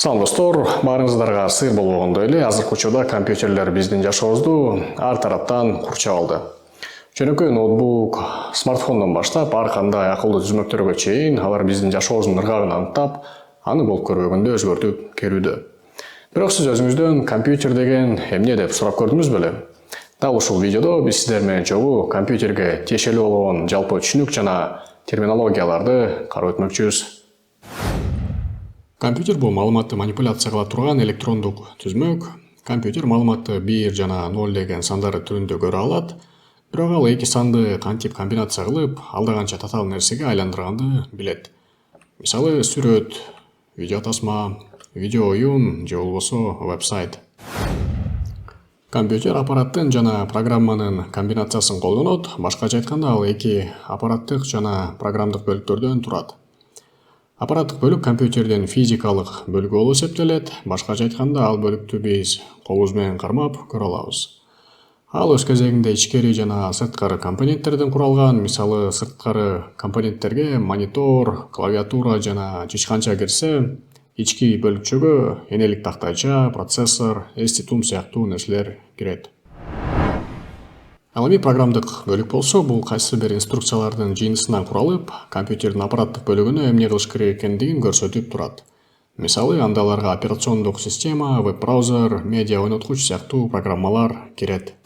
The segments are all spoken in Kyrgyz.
Салам достор, баарыңыздарга сыр болгондой эле азыркы учурда компьютерлер биздин жашообузду ар тараптан курчап алды. Жөнөкөй ноутбук, смартфондон баштап ар кандай акылдуу түзмөктөргө чейин алар биздин жашообуздун ыргагын аныктап, аны болуп көрбөгөндө өзгөртүп келүүдө. Бирок сиз өзүңүздөн компьютер деген эмне деп сурап көрдүңүз беле? Дал ушул видеодо биз сиздер менен чогуу компьютерге тиешелүү болгон жалпы түшүнүк жана терминологияларды карап өтмөкчүбүз. Компьютер бул маалыматты манипуляция кыла турган электрондук түзмөк. Компьютер маалыматты 1 жана 0 деген сандары түрүндө көрө алат. Бирок ал эки санды кантип комбинация кылып, алда канча татаал нерсеге айландырганды билет. Мисалы, сүрөт, видео тасма, видео оюн же болбосо веб-сайт. Компьютер аппараттын жана программанын комбинациясын колдонот. Башкача айтканда, ал эки аппараттык жана программдык бөлүктөрдөн турат. Аппараттык бөлүк компьютердин физикалык бөлүгү болуп эсептелет. Башкача айтканда, ал бөлүктү биз колубуз менен кармап көрө алабыз. Ал өз кезегинде ичкери жана сырткары компоненттерден куралган. Мисалы, сырткары компоненттерге монитор, клавиатура жана жичканча кирсе, ички бөлүкчөгө энелик тактайча, процессор, эс-титум сыяктуу нерселер кирет. Ал эми программдык бөлүк болсо, бул кайсы бир инструкциялардын жыйынтысынан куралып, компьютердин аппараттык бөлүгүнө эмне кылыш керек экендигин көрсөтүп турат. Мисалы, анда аларга операциондук система, веб-браузер, медиа ойноткуч сыяктуу программалар кирет.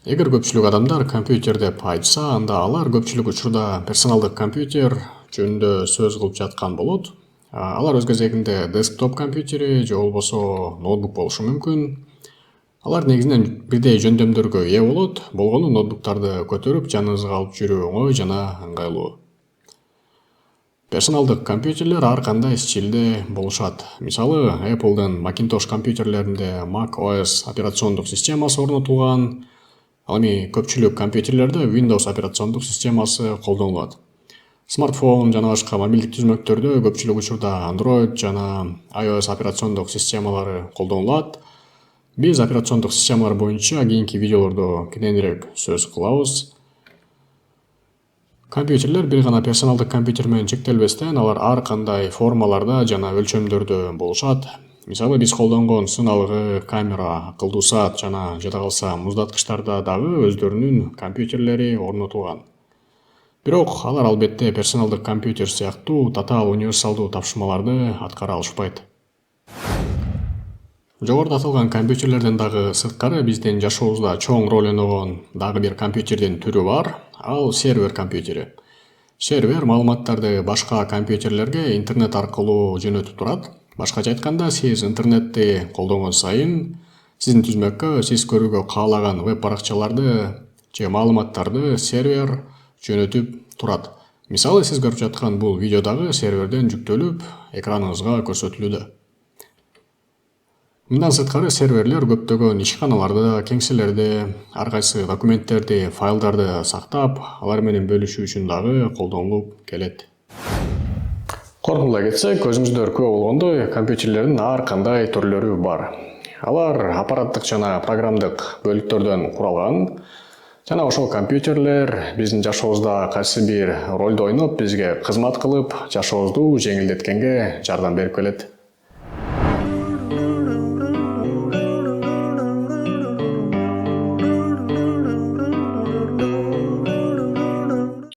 Эгер көпчүлүк адамдар компьютер деп айтса, анда алар көпчүлүк учурда персоналдык компьютер жөнүндө сөз кылып жаткан болот. Алар өз кезегинде десктоп компьютери же болбосо ноутбук болушу мүмкүн. Алар негизинен бирдей жөндөмдөргө ээ болот, болгону ноутбуктарды көтөрүп жаныңызга алып жүрүү оңой жана ыңгайлуу. Персоналдык компьютерлер ар кандай стилде болушат. Мисалы, Apple'дын Macintosh компьютерлеринде Mac OS операциондук системасы орнотулган. Ал эми көпчүлүк компьютерлерде Windows операциондук системасы колдонулат. Смартфон жана башка мобилдик түзмөктөрдө көпчүлүк учурда Android жана iOS операциондук системалары колдонулат. Биз операциондук системалар боюнча кийинки видеолордо кененирээк сөз кылабыз. Компьютерлер бир гана персоналдык компьютер менен чектелбестен, алар ар кандай формаларда жана өлчөмдөрдө болушат. Мисалы, биз колдонгон сыналгы, камера, акылдуу саат жана жада калса муздаткычтарда дагы өздөрүнүн компьютерлери орнотулган. Бирок алар албетте персоналдык компьютер сыяктуу татаал универсалдуу тапшырмаларды аткара алышпайт. Жогоруда аталган компьютерлерден дагы сырткары биздин жашообузда чоң роль ойногон дагы бир компьютердин түрү бар. Ал сервер компьютери. Сервер маалыматтарды башка компьютерлерге интернет аркылуу жөнөтүп турат. Башкача айтканда, сиз интернетти колдонгон сайын сиздин түзмөккө сиз көрүүгө каалаган веб баракчаларды же маалыматтарды сервер жөнөтүп турат. Мисалы, сиз көрүп жаткан бул видео дагы серверден жүктөлүп, экраныңызга көрсөтүлүүдө. Мындан сырткары серверлер көптөгөн ишканаларда, кеңселерде, ар кайсы документтерди, файлдарды сактап, алар менен бөлүшүү үчүн дагы колдонулуп келет. Корутундулай кетсек, өзүңүздөр күбө болгондой, компьютерлердин ар кандай түрлөрү бар. Алар аппараттык жана программдык бөлүктөрдөн куралган. Жана ошол компьютерлер биздин жашообузда кайсы бир ролду ойноп, бизге кызмат кылып, жашообузду жеңилдеткенге жардам берип келет.